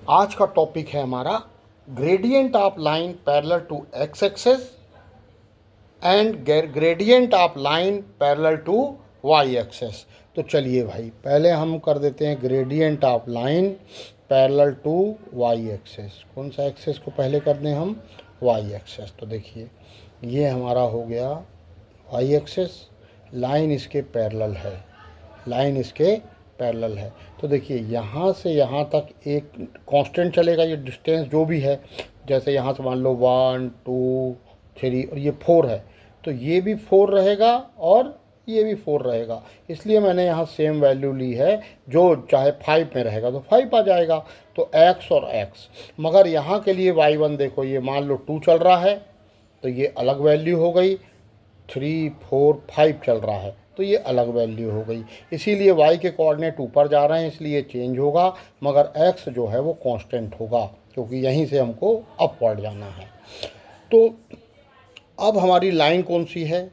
आज का टॉपिक है हमारा gradient of line parallel to X axis and gradient of line parallel to Y axis. तो चलिए भाई पहले हम कर देते हैं gradient of line parallel to Y axis. कौन सा एक्सेस को पहले कर दें हम? Y axis. तो देखिए ये हमारा हो गया वाई एक्सेस, लाइन इसके पैरेलल है, लाइन इसके पैरेलल है। तो देखिए यहाँ से यहाँ तक एक कांस्टेंट चलेगा, ये डिस्टेंस जो भी है, जैसे यहाँ से मान लो 1 2 3 और ये 4 है, तो ये भी 4 रहेगा और ये भी 4 रहेगा। इसलिए मैंने यहाँ सेम वैल्यू ली है, जो चाहे 5 में रहेगा तो 5 आ जाएगा, तो x और x। मगर यहाँ के लिए y1 देखो, ये मान लो 2 चल रहा है तो ये अलग वैल्यू हो गई, 3 4 5 चल रहा है तो ये अलग वैल्यू हो गई। इसीलिए y के कोऑर्डिनेट ऊपर जा रहे हैं इसलिए चेंज होगा, मगर x जो है वो कांस्टेंट होगा क्योंकि यहीं से हमको अपवर्ड जाना है। तो अब हमारी लाइन कौन सी है?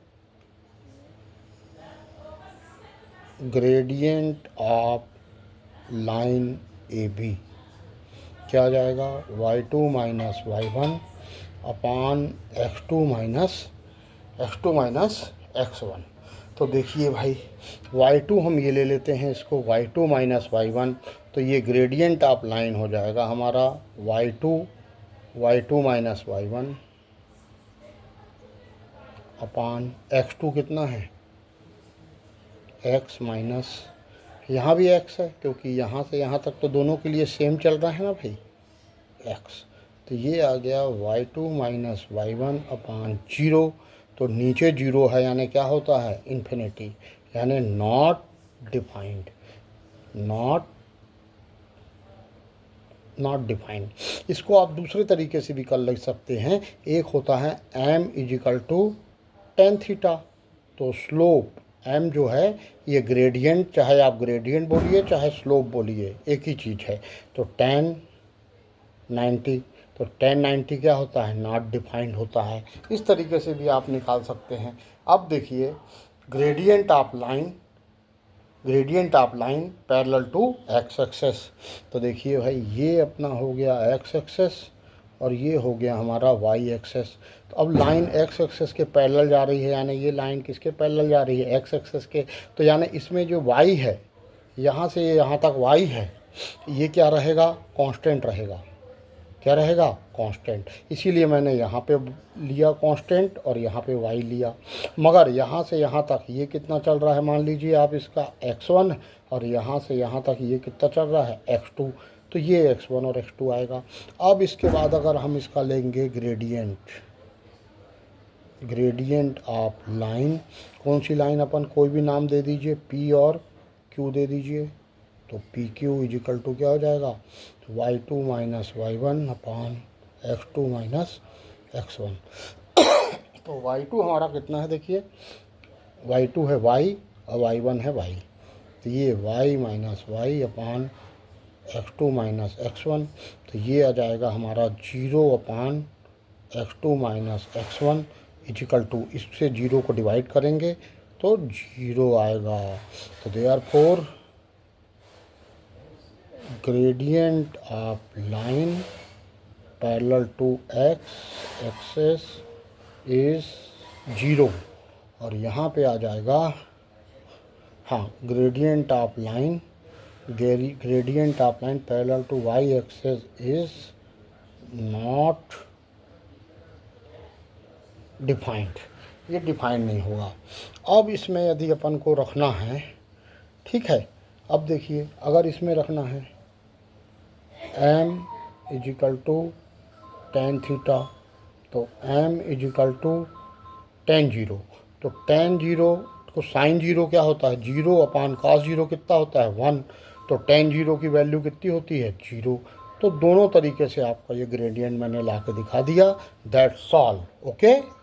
Gradient of line A B क्या आ जाएगा? y2 माइनस y1 अपान x2 माइनस x1। तो देखिए भाई y2 हम ये ले लेते हैं इसको, y2 माइनस y1, तो ये ग्रेडियंट ऑफ लाइन हो जाएगा हमारा y2 माइनस y1 अपान x2 कितना है? x माइनस, यहाँ भी x है क्योंकि यहाँ से यहाँ तक तो दोनों के लिए सेम चल रहा है ना भाई, x। तो ये आ गया y2 माइनस y1 अपान 0। तो नीचे 0 है यानी क्या होता है? इन्फिनिटी, यानी नॉट डिफाइंड, नॉट डिफाइंड। इसको आप दूसरे तरीके से भी कर लग सकते हैं। एक होता है m is equal to tan theta. तो स्लोप m जो है ये ग्रेडियंट, चाहे आप ग्रेडियंट बोलिए चाहे स्लोप बोलिए, एक ही चीज़ है। तो tan 90, तो tan 90 क्या होता है? नॉट डिफाइंड होता है। इस तरीके से भी आप निकाल सकते हैं। अब देखिए gradient of line parallel to X axis. तो देखिए भाई ये अपना हो गया एक्स एक्सेस और ये हो गया हमारा वाई एक्सेस। तो अब लाइन एक्स एक्सेस के पैरेलल जा रही है, यानी ये लाइन किसके पैरेलल जा रही है? एक्स एक्सेस के। तो यानी इसमें जो वाई है, यहाँ से यहाँ तक वाई है, ये क्या रहेगा? कांस्टेंट रहेगा। क्या रहेगा? कांस्टेंट। इसीलिए मैंने यहाँ पे लिया कांस्टेंट और यहाँ पे वाई लिया। मगर यहाँ से यहाँ तक ये कितना चल रहा है? मान लीजिए आप इसका x1, और यहाँ से यहाँ तक ये कितना चल रहा है? x2। तो ये x1 और x2 आएगा। अब इसके बाद अगर हम इसका लेंगे ग्रेडियंट ऑफ लाइन, कौन सी लाइन? अपन कोई भी नाम दे दीजिए, p और q दे दीजिए। तो पी क्यू इजिकल टू क्या हो जाएगा? y2 माइनस y1 अपान x2 माइनस x1। तो y2 हमारा कितना है? देखिए y2 है y और y1 है y। तो ये y माइनस y अपान x2 माइनस x1। तो ये आ जाएगा हमारा 0 अपान x2 minus x1 is equal to, इससे 0 को डिवाइड करेंगे तो 0 आएगा। तो therefore gradient of line parallel to X axis is 0। और यहाँ पे आ जाएगा, हाँ, gradient of line parallel to Y axis is not defined. ये डिफाइंड नहीं होगा। अब इसमें यदि अपन को रखना है, ठीक है, अब देखिए अगर इसमें रखना है m is equal to tan theta, तो m इजिकल टू टेन 0। तो टेन 0 को साइन 0 क्या होता है? 0 अपान कॉस 0 कितना होता है? 1। तो टेन 0 की वैल्यू कितनी होती है? 0। तो दोनों तरीके से आपका ये ग्रेडियंट मैंने ला के दिखा दिया। That's all. ओके।